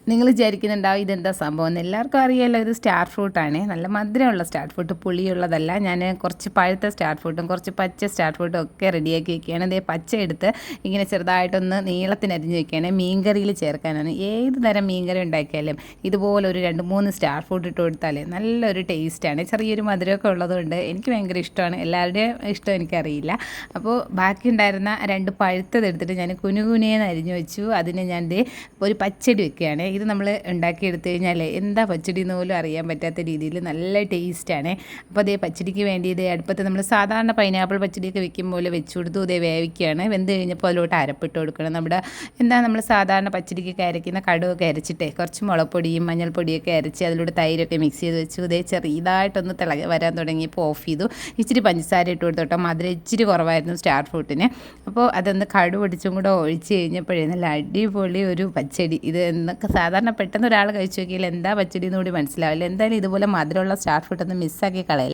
നിങ്ങൾ വിചാരിക്കുന്നുണ്ടാവും ഇതെന്താ സംഭവം എന്ന്. എല്ലാവർക്കും അറിയാമല്ലോ, ഇത് സ്റ്റാർ ഫ്രൂട്ടാണ്. നല്ല മധുരമുള്ള സ്റ്റാർ ഫ്രൂട്ട്, പുളിയുള്ളതല്ല. ഞാൻ കുറച്ച് പഴുത്ത സ്റ്റാർ ഫ്രൂട്ടും കുറച്ച് പച്ച സ്റ്റാർ ഫ്രൂട്ടും ഒക്കെ റെഡിയാക്കി വെക്കുകയാണ്. ഇതേ പച്ച എടുത്ത് ഇങ്ങനെ ചെറുതായിട്ടൊന്ന് നീളത്തിന് അരിഞ്ഞ് വെക്കുകയാണ്. മീൻകറിയിൽ ചേർക്കാനാണ്. ഏത് തരം മീൻകറി ഉണ്ടാക്കിയാലും ഇതുപോലെ ഒരു 2-3 സ്റ്റാർ ഫ്രൂട്ട് ഇട്ട് കൊടുത്താൽ നല്ലൊരു ടേസ്റ്റാണ്. ചെറിയൊരു മധുരമൊക്കെ ഉള്ളതുകൊണ്ട് എനിക്ക് ഭയങ്കര ഇഷ്ടമാണ്. എല്ലാവരുടെയും ഇഷ്ടം എനിക്കറിയില്ല. അപ്പോൾ ബാക്കി ഉണ്ടായിരുന്ന 2 പഴുത്തത് എടുത്തിട്ട് ഞാൻ കുനുകുനേന്ന് അരിഞ്ഞ് വെച്ചു. അതിന് ഞാൻ ഒരു പച്ചടി വെക്കുകയാണ്. ഇത് നമ്മൾ ഉണ്ടാക്കിയെടുത്തു കഴിഞ്ഞാൽ എന്താ പച്ചടി എന്ന് പോലും അറിയാൻ പറ്റാത്ത രീതിയിൽ നല്ല ടേസ്റ്റാണ്. അപ്പോൾ അതേ പച്ചടിക്ക് വേണ്ടി ഇത് അടുപ്പത്ത് നമ്മൾ സാധാരണ പൈനാപ്പിൾ പച്ചടിയൊക്കെ വെക്കും പോലെ വെച്ച് കൊടുത്തു. ഇതേ വേവിക്കുകയാണ്. വെന്ത് കഴിഞ്ഞപ്പോൾ അതിലോട്ട് അരപ്പിട്ട് കൊടുക്കണം. നമ്മൾ സാധാരണ പച്ചടിക്കൊക്കെ അരയ്ക്കുന്ന കടുവൊക്കെ അരച്ചിട്ടേ കുറച്ച് മുളപ്പൊടിയും മഞ്ഞൾപ്പൊടിയൊക്കെ അരച്ച് അതിലൂടെ തൈരൊക്കെ മിക്സ് ചെയ്ത് വെച്ചു. ഇതേ ചെറിയതായിട്ടൊന്ന് വരാൻ തുടങ്ങിയപ്പോൾ ഓഫ് ചെയ്തു. ഇച്ചിരി പഞ്ചസാര ഇട്ട് കൊടുത്തു കേട്ടോ. മധുരം ഇച്ചിരി കുറവായിരുന്നു സ്റ്റാർ ഫ്രൂട്ടിന്. അപ്പോൾ അതൊന്ന് കടുവ് പൊടിച്ചും കൂടെ ഒഴിച്ച് കഴിഞ്ഞപ്പോഴേ നല്ല അടിപൊളി ഒരു പച്ചടി. ഇത് എന്നൊക്കെ സാധാരണ പെട്ടെന്ന് ഒരാൾ കഴിച്ചു നോക്കിയാൽ എന്താ പച്ചടി എന്ന് കൂടി മനസ്സിലാവില്ല. എന്തായാലും ഇതുപോലെ മധുരമുള്ള സ്റ്റാർ ഫ്രൂട്ട് ഒന്ന് മിസ്സാക്കി കളയില്ല.